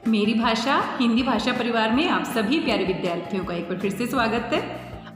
मेरी भाषा हिंदी भाषा परिवार में आप सभी प्यारे विद्यार्थियों का एक बार फिर से स्वागत है।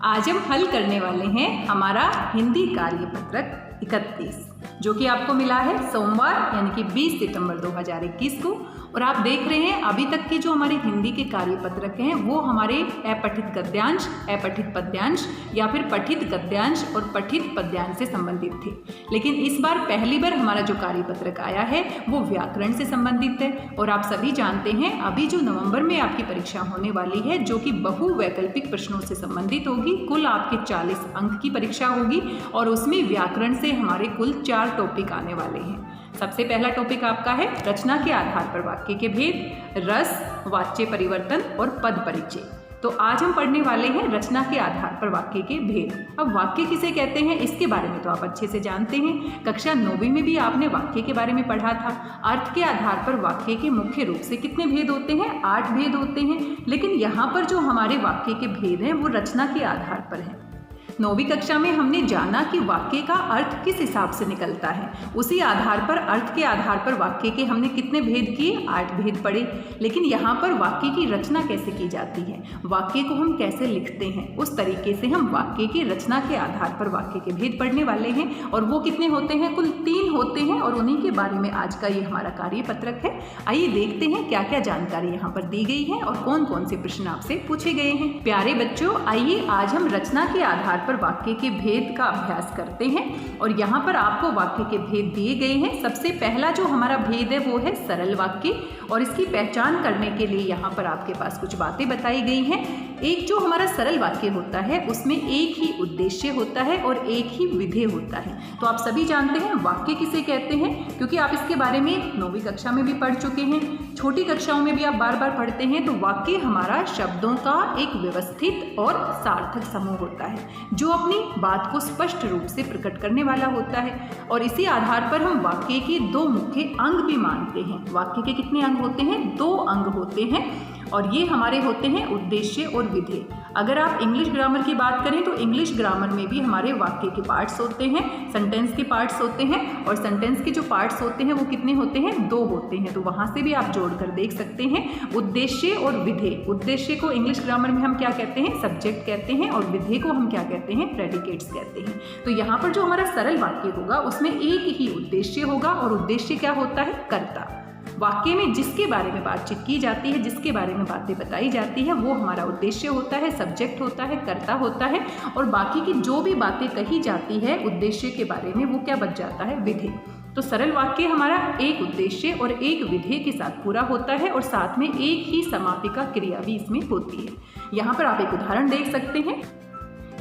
आज हम हल करने वाले हैं हमारा हिंदी कार्यपत्रक 31, जो कि आपको मिला है सोमवार यानी कि 20 सितंबर 2021 को। और आप देख रहे हैं अभी तक के जो हमारे हिंदी के कार्यपत्रक हैं वो हमारे अपठित गद्यांश, अपठित पद्यांश या फिर पठित गद्यांश और पठित पद्यांश से संबंधित थे। लेकिन इस बार पहली बार हमारा जो कार्यपत्रक आया है वो व्याकरण से संबंधित है। और आप सभी जानते हैं अभी जो नवंबर में आपकी परीक्षा होने वाली है जो कि बहुवैकल्पिक प्रश्नों से संबंधित होगी, कुल आपके 40 अंक की परीक्षा होगी और उसमें व्याकरण से हमारे कुल 4 टॉपिक आने वाले हैं। सबसे पहला टॉपिक आपका है रचना के आधार पर वाक्य के भेद, रस, वाच्य परिवर्तन और पद परिचय। तो आज हम पढ़ने वाले हैं रचना के आधार पर वाक्य के भेद। अब वाक्य किसे कहते हैं इसके बारे में तो आप अच्छे से जानते हैं, कक्षा 9वीं में भी आपने वाक्य के बारे में पढ़ा था। अर्थ के आधार पर वाक्य के मुख्य रूप से कितने भेद होते हैं? 8 भेद होते हैं। लेकिन यहाँ पर जो हमारे वाक्य के भेद हैं वो रचना के आधार पर है। 9वीं कक्षा में हमने जाना कि वाक्य का अर्थ किस हिसाब से निकलता है, उसी आधार पर अर्थ के आधार पर वाक्य के हमने कितने भेद किए? 8 भेद पढ़े। लेकिन यहाँ पर वाक्य की रचना कैसे की जाती है, वाक्य को हम कैसे लिखते हैं, उस तरीके से हम वाक्य की रचना के आधार पर वाक्य के भेद पढ़ने वाले हैं। और वो कितने होते हैं? कुल 3 होते हैं और उन्हीं के बारे में आज का ये हमारा कार्यपत्रक है। आइए देखते हैं क्या क्या जानकारी यहाँ पर दी गई है और कौन कौन से प्रश्न आपसे पूछे गए हैं। प्यारे बच्चों, आइए आज हम रचना के आधार पर वाक्य के भेद का अभ्यास करते हैं। और यहाँ पर आपको वाक्य के भेद दिए गए हैं। सबसे पहला जो हमारा भेद है वो है सरल वाक्य, और इसकी पहचान करने के लिए यहाँ पर आपके पास कुछ बातें बताई गई हैं। एक जो हमारा सरल वाक्य होता है उसमें एक ही उद्देश्य होता है और एक ही विधेय होता है। तो आप सभी जानते हैं वाक्य किसे कहते हैं, क्योंकि आप इसके बारे में 9वीं कक्षा में भी पढ़ चुके हैं, छोटी कक्षाओं में भी आप बार बार पढ़ते हैं। तो वाक्य हमारा शब्दों का एक व्यवस्थित और सार्थक समूह होता है जो अपनी बात को स्पष्ट रूप से प्रकट करने वाला होता है। और इसी आधार पर हम वाक्य के 2 मुख्य अंग भी मानते हैं। वाक्य के कितने अंग होते हैं? 2 अंग होते हैं और ये हमारे होते हैं उद्देश्य और विधेय। अगर आप इंग्लिश ग्रामर की बात करें तो इंग्लिश ग्रामर में भी हमारे वाक्य के पार्ट्स होते हैं, सेंटेंस के पार्ट्स होते हैं। और सेंटेंस के जो पार्ट्स होते हैं वो कितने होते हैं? 2 होते हैं। तो वहाँ से भी आप जोड़कर देख सकते हैं उद्देश्य और विधेय। उद्देश्य को इंग्लिश ग्रामर में हम क्या कहते हैं? सब्जेक्ट कहते हैं। और विधेय को हम क्या कहते हैं? प्रेडिकेट्स कहते हैं। तो यहाँ पर जो हमारा सरल वाक्य होगा उसमें एक ही उद्देश्य होगा और उद्देश्य क्या होता है? कर्ता। वाक्य में जिसके बारे में बातचीत की जाती है, जिसके बारे में बातें बताई जाती है वो हमारा उद्देश्य होता है, सब्जेक्ट होता है, कर्ता होता है। और बाकी की जो भी बातें कही जाती है उद्देश्य के बारे में वो क्या बच जाता है? विधेय। तो सरल वाक्य हमारा एक उद्देश्य और एक विधेय के साथ पूरा होता है और साथ में एक ही समापिका क्रिया भी इसमें होती है। यहाँ पर आप एक उदाहरण देख सकते हैं।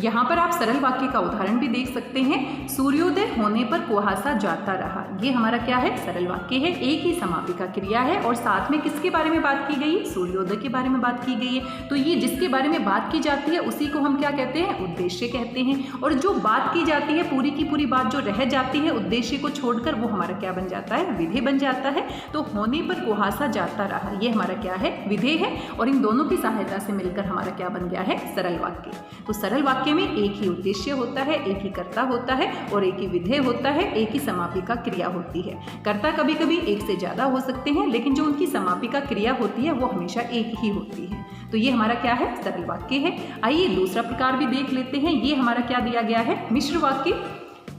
यहाँ पर आप सरल वाक्य का उदाहरण भी देख सकते हैं। सूर्योदय होने पर कुहासा जाता रहा, ये हमारा क्या है? सरल वाक्य है, एक ही समापिका क्रिया है और साथ में किसके बारे में बात की गई? सूर्योदय के बारे में बात की गई है। तो ये जिसके बारे में बात की जाती है उसी को हम क्या कहते हैं? उद्देश्य कहते हैं। और जो बात की जाती है पूरी की पूरी बात जो रह जाती है उद्देश्य को छोड़कर वो हमारा क्या बन जाता है? विधेय बन जाता है। तो होने पर कुहासा जाता रहा ये हमारा क्या है? विधेय है। और इन दोनों की सहायता से मिलकर हमारा क्या बन गया है? सरल वाक्य। तो सरल वाक्य में एक ही उद्देश्य होता है, एक ही कर्ता होता है और एक ही विधेय होता है, एक ही समापिका क्रिया होती है। कर्ता कभी कभी एक से ज्यादा हो सकते हैं लेकिन जो उनकी समापिका क्रिया होती है वो हमेशा एक ही होती है। तो ये हमारा क्या है? सरल वाक्य है। आइए दूसरा प्रकार भी देख लेते हैं। ये हमारा क्या दिया गया है? मिश्र वाक्य।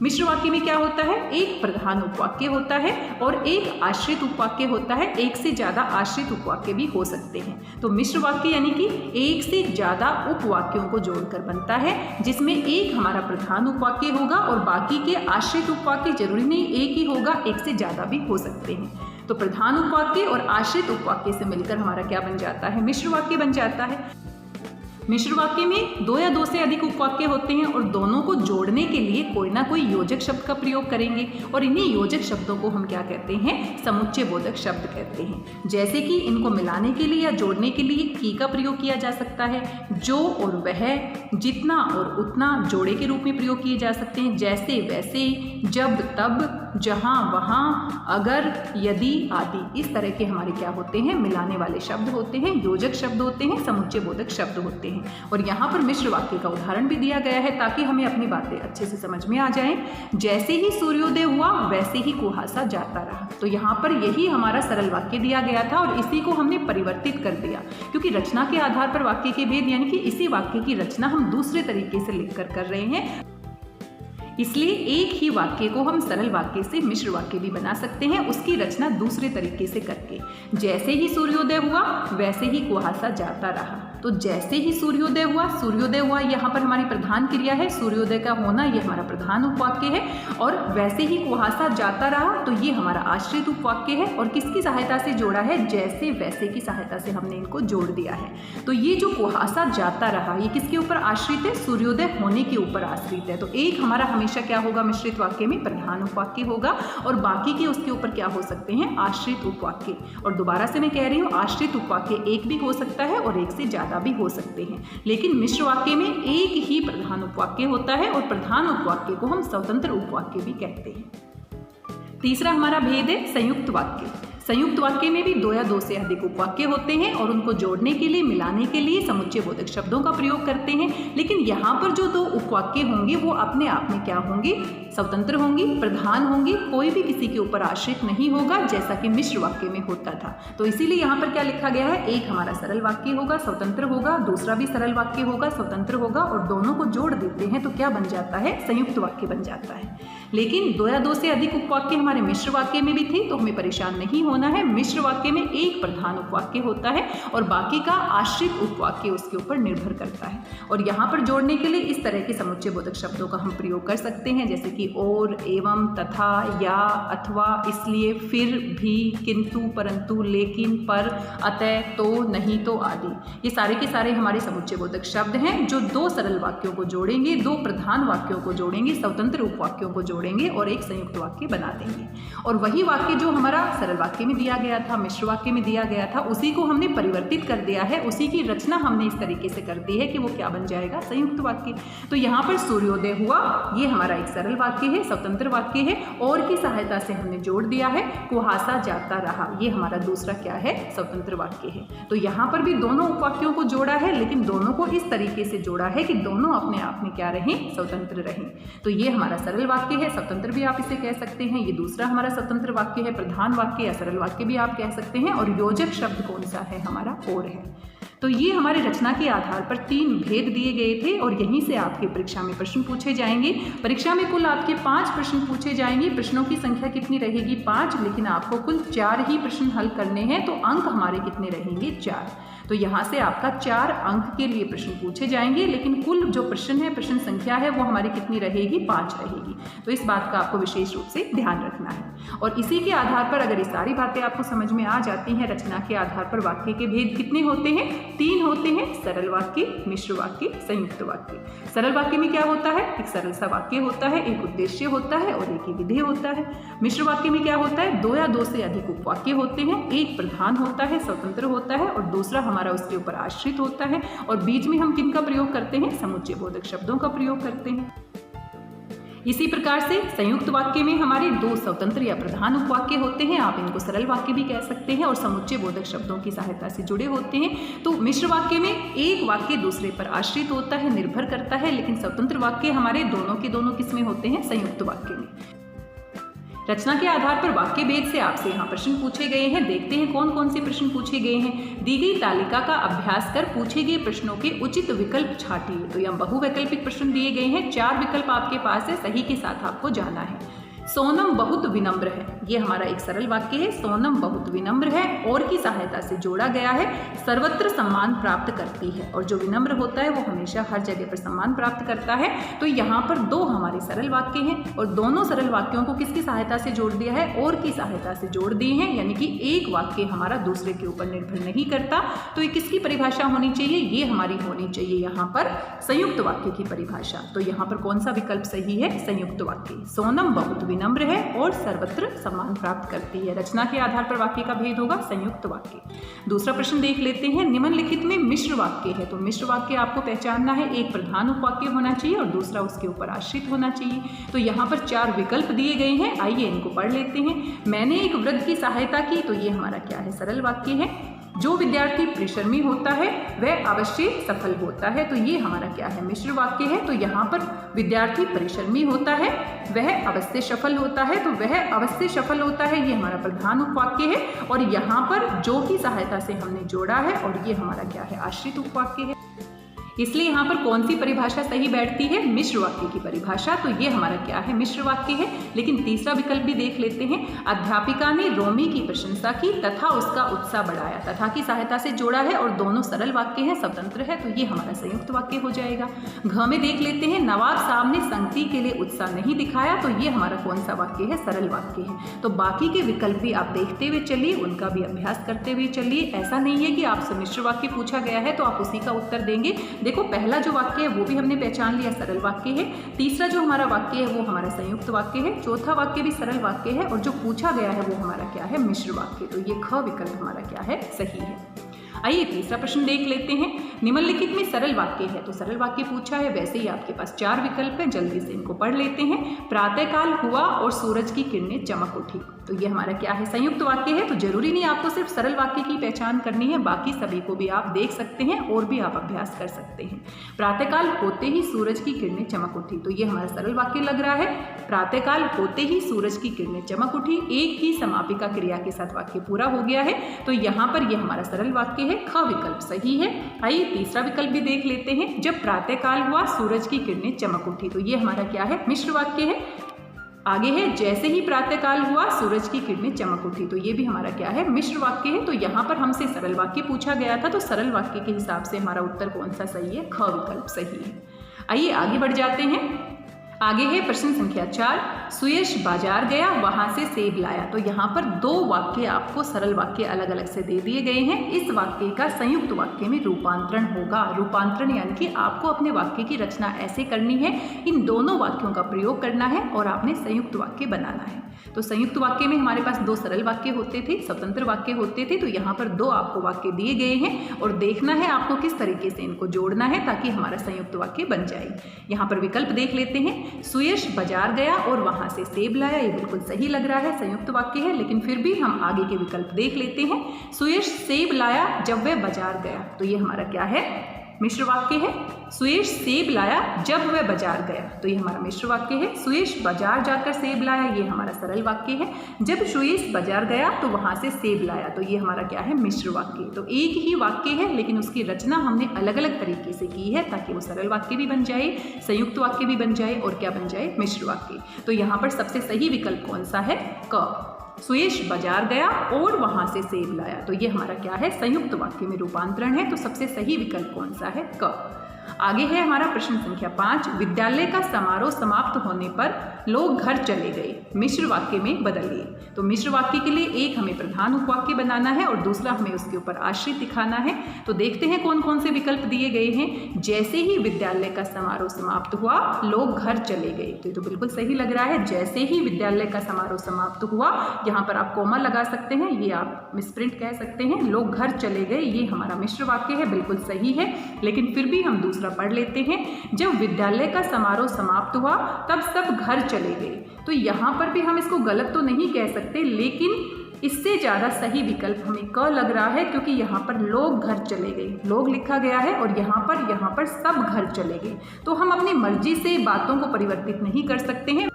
मिश्र वाक्य में क्या होता है? एक प्रधान उपवाक्य होता है और एक आश्रित उपवाक्य होता है। एक से ज्यादा आश्रित उपवाक्य भी हो सकते हैं। तो मिश्र वाक्य यानी कि एक से ज्यादा उपवाक्यों को जोड़कर बनता है, जिसमें एक हमारा प्रधान उपवाक्य होगा और बाकी के आश्रित उपवाक्य जरूरी नहीं एक ही होगा, एक से ज्यादा भी हो सकते हैं। तो प्रधान उपवाक्य और आश्रित उपवाक्य से मिलकर हमारा क्या बन जाता है? मिश्र वाक्य बन जाता है। मिश्र वाक्य में 2 या 2 से अधिक उपवाक्य होते हैं और दोनों को जोड़ने के लिए कोई ना कोई योजक शब्द का प्रयोग करेंगे और इन्हीं योजक शब्दों को हम क्या कहते हैं? समुच्चय बोधक शब्द कहते हैं। जैसे कि इनको मिलाने के लिए या जोड़ने के लिए की का प्रयोग किया जा सकता है। जो और वह, जितना और उतना जोड़े के रूप में प्रयोग किए जा सकते हैं। जैसे वैसे, जब तब, जहाँ, वहाँ, अगर, यदि आदि, इस तरह के हमारे क्या होते हैं, मिलाने वाले शब्द होते हैं, योजक शब्द होते हैं, समुच्चय बोधक शब्द होते हैं। और यहाँ पर मिश्र वाक्य का उदाहरण भी दिया गया है ताकि हमें अपनी बातें अच्छे से समझ में आ जाएं। जैसे ही सूर्योदय हुआ वैसे ही कुहासा जाता रहा। तो यहाँ पर यही हमारा सरल वाक्य दिया गया था और इसी को हमने परिवर्तित कर दिया, क्योंकि रचना के आधार पर वाक्य के भेद यानी कि इसी वाक्य की रचना हम दूसरे तरीके से लिखकर कर रहे हैं। इसलिए एक ही वाक्य को हम सरल वाक्य से मिश्र वाक्य भी बना सकते हैं, उसकी रचना दूसरे तरीके से करके। जैसे ही सूर्योदय हुआ वैसे ही कुहासा जाता रहा। तो जैसे ही सूर्योदय हुआ यहाँ पर हमारी प्रधान क्रिया है, सूर्योदय का होना ये हमारा प्रधान उपवाक्य है। और वैसे ही कुहासा जाता रहा तो ये हमारा आश्रित उपवाक्य है। और किसकी सहायता से जोड़ा है, जैसे वैसे की सहायता से हमने इनको जोड़ दिया है। तो ये जो कुहासा जाता रहा ये किसके ऊपर आश्रित है, सूर्योदय होने के ऊपर आश्रित है। तो एक हमारा हमेशा क्या होगा मिश्रित वाक्य में, प्रधान उपवाक्य होगा और बाकी के उसके ऊपर क्या हो सकते हैं, आश्रित उपवाक्य। और दोबारा से मैं कह रही हूँ, आश्रित उपवाक्य एक भी हो सकता है और एक से ज्यादा भी हो सकते हैं, लेकिन मिश्र वाक्य में एक ही प्रधान उपवाक्य होता है और प्रधान उपवाक्य को हम स्वतंत्र उपवाक्य भी कहते हैं। तीसरा हमारा भेद है संयुक्त वाक्य। संयुक्त वाक्य में भी दो या दो से अधिक उपवाक्य होते हैं और उनको जोड़ने के लिए, मिलाने के लिए समुच्चय बोधक शब्दों का प्रयोग करते हैं। लेकिन यहाँ पर जो दो उपवाक्य होंगे वो अपने आप में क्या होंगे, स्वतंत्र होंगी, प्रधान होंगी, कोई भी किसी के ऊपर आश्रित नहीं होगा, जैसा कि मिश्र वाक्य में होता था। तो इसीलिए यहाँ पर क्या लिखा गया है, एक हमारा सरल वाक्य होगा, स्वतंत्र होगा, दूसरा भी सरल वाक्य होगा, स्वतंत्र होगा, और दोनों को जोड़ देते हैं तो क्या बन जाता है, संयुक्त वाक्य बन जाता है। लेकिन दो या दो से अधिक उपवाक्य हमारे मिश्र वाक्य में भी थे, तो हमें परेशान नहीं होना है। मिश्र वाक्य में एक प्रधान उपवाक्य होता है और बाकी का आश्रित उपवाक्य उसके ऊपर निर्भर करता है। और यहाँ पर जोड़ने के लिए इस तरह के समुच्चय बोधक शब्दों का हम प्रयोग कर सकते हैं, जैसे कि और, एवं, तथा, या, अथवा, इसलिए, फिर भी, किंतु, परंतु, लेकिन, पर, अतः, तो, नहीं तो आदि। ये सारे के सारे हमारे समुच्चय बोधक शब्द हैं जो दो सरल वाक्यों को जोड़ेंगे, दो प्रधान वाक्यों को जोड़ेंगे, स्वतंत्र उपवाक्यों को जोड़ेंगे और एक संयुक्त वाक्य बना देंगे। और वही वाक्य जो हमारा सरल वाक्य में दिया गया था, मिश्र वाक्य में दिया गया था, उसी को हमने परिवर्तित कर दिया है, उसी की रचना हमने इस तरीके से कर दी है कि वो क्या बन जाएगा, संयुक्त वाक्य। तो यहाँ पर सूर्योदय हुआ, ये हमारा एक सरल वाक्य है, स्वतंत्र वाक्य है, और की सहायता से हमने जोड़ दिया है, कुहासा जाता रहा, ये हमारा दूसरा क्या है, स्वतंत्र वाक्य है। तो यहाँ पर भी दोनों उपवाक्यों को जोड़ा है, लेकिन दोनों को इस तरीके से जोड़ा है कि दोनों अपने आप में क्या रहें, स्वतंत्र रहें। तो ये हमारा सरल वाक्य है, स्वतंत्र भी आप इसे कह सकते हैं। ये दूसरा हमारा स्वतंत्र वाक्य है, प्रधान वाक्य या सरल वाक्य भी आप कह सकते हैं। और योजक शब्द कौन सा है, हमारा और है। तो ये हमारे रचना के आधार पर 3 भेद दिए गए थे और यहीं से आपके परीक्षा में प्रश्न पूछे जाएंगे। परीक्षा में कुल आपके 5 प्रश्न पूछे जाएंगे। प्रश्नों की संख्या कितनी रहेगी, 5, लेकिन आपको कुल 4 ही प्रश्न हल करने हैं, तो अंक हमारे कितने रहेंगे, 4। तो यहाँ से आपका 4 अंक के लिए प्रश्न पूछे जाएंगे, लेकिन कुल जो प्रश्न है, प्रश्न संख्या है, वो हमारी कितनी रहेगी, 5 रहेगी। तो इस बात का आपको विशेष रूप से ध्यान रखना है। और इसी के आधार पर अगर ये सारी बातें आपको समझ में आ जाती हैं, रचना के आधार पर वाक्य के भेद कितने होते हैं, 3 होते हैं, सरल वाक्य, मिश्र वाक्य, संयुक्त वाक्य। सरल वाक्य में क्या होता है, एक सरल सा वाक्य होता है, एक उद्देश्य होता है और एक ही विधेय होता है। मिश्र वाक्य में क्या होता है, 2 या 2 से अधिक उपवाक्य होते हैं, एक प्रधान होता है, स्वतंत्र होता है, और दूसरा हमारा उसके ऊपर आश्रित होता है। और बीच में हम किनका प्रयोग करते हैं, समुच्चय बोधक शब्दों का प्रयोग करते हैं। इसी प्रकार से संयुक्त वाक्य में हमारे 2 स्वतंत्र या प्रधान उपवाक्य होते हैं, आप इनको सरल वाक्य भी कह सकते हैं, और समुच्चय बोधक शब्दों की सहायता से जुड़े होते हैं। तो मिश्र वाक्य में एक वाक्य दूसरे पर आश्रित होता है, निर्भर करता है, लेकिन स्वतंत्र वाक्य हमारे दोनों के दोनों किसमें होते हैं, संयुक्त वाक्य में। रचना के आधार पर वाक्य भेद से आपसे यहाँ प्रश्न पूछे गए हैं। देखते हैं कौन कौन से प्रश्न पूछे गए हैं। दी गई तालिका का अभ्यास कर पूछे गए प्रश्नों के उचित विकल्प छांटिए। तो यहाँ बहुवैकल्पिक प्रश्न दिए गए हैं, 4 विकल्प आपके पास है, सही के साथ आपको जाना है। सोनम बहुत विनम्र है, ये हमारा एक सरल वाक्य है। सोनम बहुत विनम्र है, और की सहायता से जोड़ा गया है, सर्वत्र सम्मान प्राप्त करती है। और जो विनम्र होता है वो हमेशा हर जगह पर सम्मान प्राप्त करता है। तो यहाँ पर 2 हमारे सरल वाक्य हैं, और दोनों सरल वाक्यों को किसकी सहायता से जोड़ दिया है, और की सहायता से जोड़ दिए हैं, यानी कि एक वाक्य हमारा दूसरे के ऊपर निर्भर नहीं करता। तो ये किसकी परिभाषा होनी चाहिए, ये हमारी होनी चाहिए यहाँ पर संयुक्त वाक्य की परिभाषा। तो यहाँ पर कौन सा विकल्प सही है, संयुक्त वाक्य। सोनम बहुत विनम्र विनम्र है और सर्वत्र सम्मान प्राप्त करती है। रचना के आधार पर वाक्य का भेद होगा संयुक्त वाक्य। दूसरा प्रश्न देख लेते हैं, निम्नलिखित में मिश्र वाक्य है। तो मिश्र वाक्य आपको पहचानना है, एक प्रधान उपवाक्य होना चाहिए और दूसरा उसके ऊपर आश्रित होना चाहिए। तो यहाँ पर 4 विकल्प दिए गए हैं, आइए इनको पढ़ लेते हैं। मैंने एक वृद्ध की सहायता की, तो ये हमारा क्या है, सरल वाक्य है। जो विद्यार्थी परिश्रमी होता है वह अवश्य सफल होता है, तो ये हमारा क्या है, मिश्र वाक्य है। तो यहाँ पर विद्यार्थी परिश्रमी होता है वह अवश्य सफल होता है, तो वह अवश्य सफल होता है ये हमारा प्रधान उपवाक्य है। और यहाँ पर जो की सहायता से हमने जोड़ा है और ये हमारा क्या है, आश्रित उपवाक्य है। इसलिए यहाँ पर कौन सी परिभाषा सही बैठती है, मिश्र वाक्य की परिभाषा। तो ये हमारा क्या है, मिश्र वाक्य है। लेकिन तीसरा विकल्प भी देख लेते हैं, अध्यापिका ने रोमी की प्रशंसा की तथा उसका उत्साह बढ़ाया, तथा की सहायता से जोड़ा है और दोनों सरल वाक्य हैं, स्वतंत्र है, तो ये हमारा संयुक्त वाक्य हो जाएगा। घ में देख लेते हैं, नवाब साहब ने संगति के लिए उत्साह नहीं दिखाया, तो ये हमारा कौन सा वाक्य है, सरल वाक्य है। तो बाकी के विकल्प भी आप देखते हुए चलिए, उनका भी अभ्यास करते हुए चलिए। ऐसा नहीं है कि आपसे मिश्र वाक्य पूछा गया है तो आप उसी का उत्तर देंगे। देखो पहला जो वाक्य है वो भी हमने पहचान लिया, सरल वाक्य है। तीसरा जो हमारा वाक्य है वो हमारा संयुक्त वाक्य है। चौथा वाक्य भी सरल वाक्य है और जो पूछा गया है वो हमारा क्या है, मिश्र वाक्य। तो ये ख विकल्प हमारा क्या है, सही है। आइए तीसरा प्रश्न देख लेते हैं, निम्नलिखित में सरल वाक्य है। तो सरल वाक्य पूछा है, वैसे ही आपके पास 4 विकल्प हैं, जल्दी से इनको पढ़ लेते हैं। प्रातःकाल हुआ और सूरज की किरणें चमक उठी, तो ये हमारा क्या है, संयुक्त वाक्य है। तो जरूरी नहीं आपको सिर्फ सरल वाक्य की पहचान करनी है, बाकी सभी को भी आप देख सकते हैं और भी आप अभ्यास कर सकते हैं। प्रातःकाल होते ही सूरज की किरणें चमक उठी, तो ये हमारा सरल वाक्य लग रहा है। प्रातःकाल होते ही सूरज की किरणें चमक उठी, एक ही समापिका क्रिया के साथ वाक्य पूरा हो गया है, तो यहाँ पर यह हमारा सरल वाक्य है, ख विकल्प सही है। आइए तीसरा विकल्प भी देख लेते हैं, जब प्रातःकाल हुआ सूरज की किरणें चमक उठी, तो ये हमारा क्या है, मिश्र वाक्य है। आगे है, जैसे ही प्रातःकाल हुआ सूरज की किरणें चमक उठी, तो ये भी हमारा क्या है, मिश्र वाक्य है। तो यहाँ पर हमसे सरल वाक्य पूछा गया था, तो सरल वाक्य के हिसाब से हमारा उत्तर कौन सा सही है, ख विकल्प सही है। आइए आगे बढ़ जाते हैं। आगे है प्रश्न संख्या 4, सुयश बाजार गया वहां से सेब लाया। तो यहाँ पर 2 वाक्य आपको सरल वाक्य अलग अलग से दे दिए गए हैं। इस वाक्य का संयुक्त वाक्य में रूपांतरण होगा। रूपांतरण यानी कि आपको अपने वाक्य की रचना ऐसे करनी है, इन दोनों वाक्यों का प्रयोग करना है और आपने संयुक्त वाक्य बनाना है। तो संयुक्त वाक्य में हमारे पास 2 सरल वाक्य होते थे, स्वतंत्र वाक्य होते थे, तो यहाँ पर 2 आपको वाक्य दिए गए हैं और देखना है आपको किस तरीके से इनको जोड़ना है ताकि हमारा संयुक्त वाक्य बन जाए। यहाँ पर विकल्प देख लेते हैं, सुयश बाजार गया और वहां से सेब लाया, ये बिल्कुल सही लग रहा है, संयुक्त वाक्य है। लेकिन फिर भी हम आगे के विकल्प देख लेते हैं, सुयश सेब लाया जब वह बाजार गया, तो ये हमारा क्या है, मिश्र वाक्य है। सुयश सेब लाया जब वह बाजार गया, तो ये हमारा मिश्र वाक्य है। सुयश बाजार जाकर सेब लाया, ये हमारा सरल वाक्य है। जब सुयश बाजार गया तो वहां से सेब लाया, तो ये हमारा क्या है, मिश्र वाक्य। तो एक ही वाक्य है लेकिन उसकी रचना हमने अलग अलग तरीके से की है ताकि वो सरल वाक्य भी बन जाए, संयुक्त वाक्य भी बन जाए और क्या बन जाए, मिश्र वाक्य। तो यहाँ पर सबसे सही विकल्प कौन सा है, क। सुयश बाजार गया और वहां से सेब लाया, तो ये हमारा क्या है, संयुक्त वाक्य में रूपांतरण है। तो सबसे सही विकल्प कौन सा है, क। आगे है हमारा प्रश्न संख्या 5, विद्यालय का समारोह समाप्त होने पर लोग घर चले गए, मिश्र वाक्य में बदलिए। तो मिश्र वाक्य के लिए एक हमें प्रधान उपवाक्य बनाना है और दूसरा हमें उसके ऊपर आश्रित दिखाना है। तो देखते हैं कौन कौन से विकल्प दिए गए हैं। जैसे ही विद्यालय का समारोह समाप्त हुआ लोग घर चले गए, तो ये तो बिल्कुल सही लग रहा है। जैसे ही विद्यालय का समारोह समाप्त हुआ, यहाँ पर आप कोमा लगा सकते हैं, ये आप मिसप्रिंट कह सकते हैं, लोग घर चले गए, ये हमारा मिश्र वाक्य है, बिल्कुल सही है। लेकिन फिर भी हम दूसरा पढ़ लेते हैं, जब विद्यालय का समारोह समाप्त हुआ तब सब घर चले गए। तो यहाँ पर भी हम इसको गलत तो नहीं कह सकते, लेकिन इससे ज़्यादा सही विकल्प हमें क लग रहा है, क्योंकि यहाँ पर लोग घर चले गए, लोग लिखा गया है और यहाँ पर सब घर चले गए। तो हम अपनी मर्जी से बातों को परिवर्तित नहीं कर सकते हैं।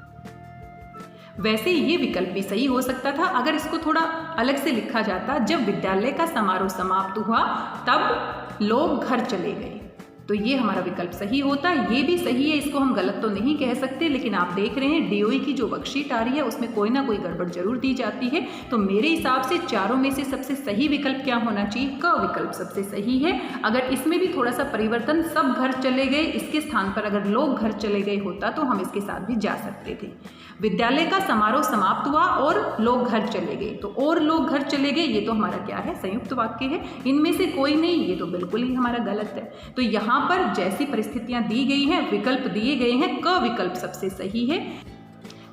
वैसे ये विकल्प भी सही हो सकता था अगर इसको थोड़ा अलग से लिखा जाता, जब विद्यालय का समारोह समाप्त हुआ तब लोग घर चले गए, तो ये हमारा विकल्प सही होता। ये भी सही है, इसको हम गलत तो नहीं कह सकते, लेकिन आप देख रहे हैं डीओई की जो वर्कशीट आ रही है उसमें कोई ना कोई गड़बड़ जरूर दी जाती है। तो मेरे हिसाब से चारों में से सबसे सही विकल्प क्या होना चाहिए, क विकल्प सबसे सही है। अगर इसमें भी थोड़ा सा परिवर्तन, सब घर चले गए, इसके स्थान पर अगर लोग घर चले गए होता तो हम इसके साथ भी जा सकते थे। विद्यालय का समारोह समाप्त हुआ और लोग घर चले गए, तो और लोग घर चले गए, ये तो हमारा क्या है, संयुक्त वाक्य है। इनमें से कोई नहीं, ये तो बिल्कुल ही हमारा गलत है। तो यहाँ पर जैसी परिस्थितियां दी गई हैं, विकल्प दिए गए हैं, क विकल्प सबसे सही है।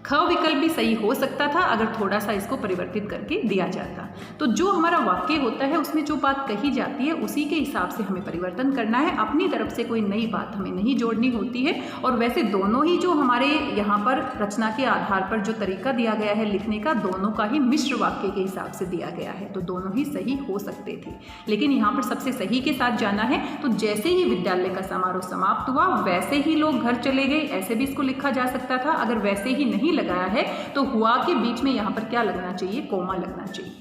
ख विकल्प भी सही हो सकता था अगर थोड़ा सा इसको परिवर्तित करके दिया जाता। तो जो हमारा वाक्य होता है उसमें जो बात कही जाती है उसी के हिसाब से हमें परिवर्तन करना है, अपनी तरफ से कोई नई बात हमें नहीं जोड़नी होती है। और वैसे दोनों ही जो हमारे यहाँ पर रचना के आधार पर जो तरीका दिया गया है लिखने का, दोनों का ही मिश्र वाक्य के हिसाब से दिया गया है, तो दोनों ही सही हो सकते थे। लेकिन यहाँ पर सबसे सही के साथ जाना है। तो जैसे ही विद्यालय का समारोह समाप्त हुआ वैसे ही लोग घर चले गए, ऐसे भी इसको लिखा जा सकता था। अगर वैसे ही नहीं लगाया है तो हुआ के बीच में यहाँ पर क्या लगना चाहिए, कोमा लगना चाहिए।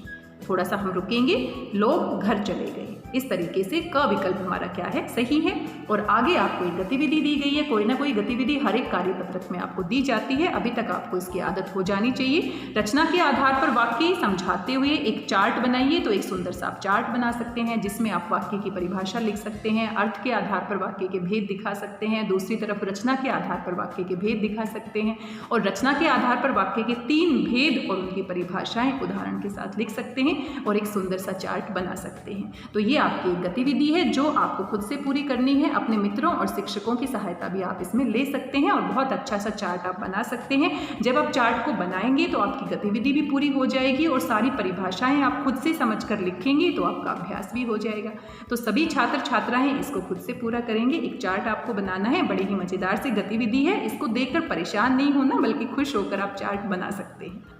थोड़ा सा हम रुकेंगे, लोग घर चले गए। इस तरीके से क विकल्प हमारा क्या है, सही है। और आगे आपको एक गतिविधि दी गई है, कोई ना कोई गतिविधि हर एक कार्यपत्रक में आपको दी जाती है। अभी तक आपको इसकी आदत हो जानी चाहिए। रचना के आधार पर वाक्य समझाते हुए एक चार्ट बनाइए। तो एक सुंदर सा आप चार्ट बना सकते हैं जिसमें आप वाक्य की परिभाषा लिख सकते हैं, अर्थ के आधार पर वाक्य के भेद दिखा सकते हैं, दूसरी तरफ रचना के आधार पर वाक्य के भेद दिखा सकते हैं, और रचना के आधार पर वाक्य के 3 भेद और उनकी परिभाषाएं उदाहरण के साथ लिख सकते हैं और एक सुंदर सा चार्ट बना सकते हैं। तो ये आपकी एक गतिविधि है जो आपको खुद से पूरी करनी है। अपने मित्रों और शिक्षकों की सहायता भी आप इसमें ले सकते हैं और बहुत अच्छा सा चार्ट आप बना सकते हैं। जब आप चार्ट को बनाएंगे तो आपकी गतिविधि भी पूरी हो जाएगी और सारी परिभाषाएं आप खुद से समझकर लिखेंगे तो आपका अभ्यास भी हो जाएगा। तो सभी छात्र छात्राएं इसको खुद से पूरा करेंगे। एक चार्ट आपको बनाना है, बड़ी ही मज़ेदार सी गतिविधि है। इसको देखकर परेशान नहीं होना बल्कि खुश होकर आप चार्ट बना सकते हैं।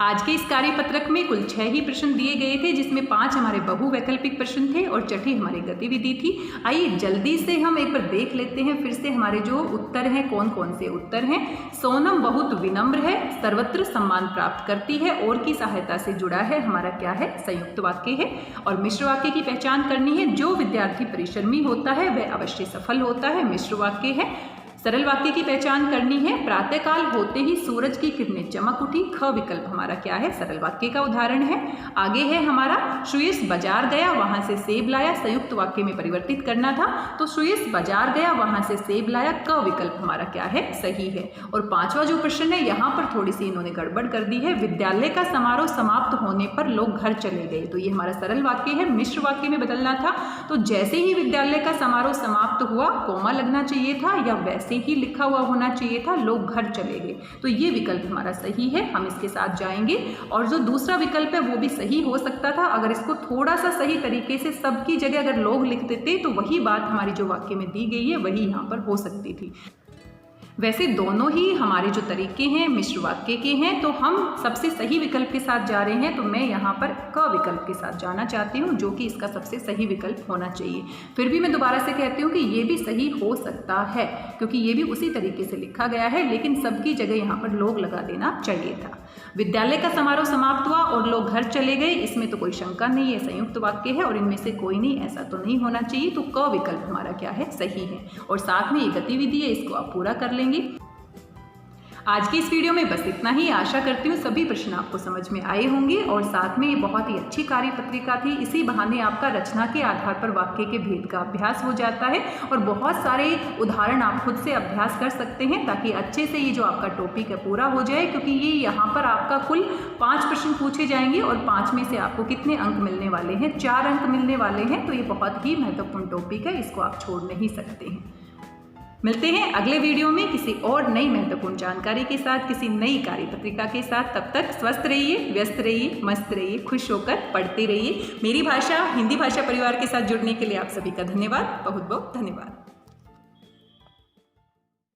आज के इस कार्यपत्रक में कुल 6 ही प्रश्न दिए गए थे, जिसमें 5 हमारे बहुवैकल्पिक प्रश्न थे और 6ठी हमारी गतिविधि थी। आइए जल्दी से हम एक बार देख लेते हैं फिर से हमारे जो उत्तर हैं, कौन कौन से उत्तर हैं। सोनम बहुत विनम्र है, सर्वत्र सम्मान प्राप्त करती है, और की सहायता से जुड़ा है, हमारा क्या है, संयुक्त वाक्य है। और मिश्र वाक्य की पहचान करनी है। जो विद्यार्थी परिश्रमी होता है वह अवश्य सफल होता है, मिश्र वाक्य है। सरल वाक्य की पहचान करनी है। प्रातःकाल होते ही सूरज की किरणें चमक उठी, ख विकल्प हमारा क्या है, सरल वाक्य का उदाहरण है। आगे है हमारा सुयश बाजार गया वहां से सेब लाया, संयुक्त वाक्य में परिवर्तित करना था। तो सुयश बाजार गया वहां से सेब लाया, क विकल्प हमारा क्या है, सही है। और 5वां जो प्रश्न है यहाँ पर थोड़ी सी इन्होंने गड़बड़ कर दी है। विद्यालय का समारोह समाप्त होने पर लोग घर चले गए, तो ये हमारा सरल वाक्य है, मिश्र वाक्य में बदलना था। तो जैसे ही विद्यालय का समारोह समाप्त हुआ कोमा लगना चाहिए था, या वैसे ही लिखा हुआ होना चाहिए था, लोग घर चले गए। तो ये विकल्प हमारा सही है, हम इसके साथ जाएंगे। और जो दूसरा विकल्प है वो भी सही हो सकता था, अगर इसको थोड़ा सा सही तरीके से सबकी जगह अगर लोग लिख देते तो वही बात हमारी जो वाक्य में दी गई है वही यहाँ पर हो सकती थी। वैसे दोनों ही हमारे जो तरीके हैं मिश्र वाक्य के हैं, तो हम सबसे सही विकल्प के साथ जा रहे हैं। तो मैं यहाँ पर क विकल्प के साथ जाना चाहती हूँ, जो कि इसका सबसे सही विकल्प होना चाहिए। फिर भी मैं दोबारा से कहती हूँ कि ये भी सही हो सकता है, क्योंकि ये भी उसी तरीके से लिखा गया है, लेकिन सबकी जगह यहाँ पर लोग लगा देना चाहिए था। विद्यालय का समारोह समाप्त हुआ और लोग घर चले गए, इसमें तो कोई शंका नहीं है, संयुक्त वाक्य है और इनमें से कोई नहीं, ऐसा तो नहीं होना चाहिए। तो क विकल्प हमारा क्या है, सही है। और साथ में ये गतिविधि है, इसको आप पूरा कर लेंगे। आज की इस वीडियो में बस इतना ही। आशा करती हूँ सभी प्रश्न आपको समझ में आए होंगे और साथ में ये बहुत ही अच्छी कार्यपत्रिका थी। इसी बहाने आपका रचना के आधार पर वाक्य के भेद का अभ्यास हो जाता है और बहुत सारे उदाहरण आप खुद से अभ्यास कर सकते हैं, ताकि अच्छे से ये जो आपका टॉपिक है पूरा हो जाए। क्योंकि ये यहाँ पर आपका कुल 5 प्रश्न पूछे जाएंगे और 5 में से आपको कितने अंक मिलने वाले हैं, 4 अंक मिलने वाले हैं। तो ये बहुत ही महत्वपूर्ण टॉपिक है, इसको आप छोड़ नहीं सकते हैं। मिलते हैं अगले वीडियो में किसी और नई महत्वपूर्ण जानकारी के साथ, किसी नई कार्यपत्रिका के साथ। तब तक स्वस्थ रहिए, व्यस्त रहिए, मस्त रहिए, खुश होकर पढ़ते रहिए। मेरी भाषा हिंदी भाषा परिवार के साथ जुड़ने के लिए आप सभी का धन्यवाद, बहुत बहुत धन्यवाद।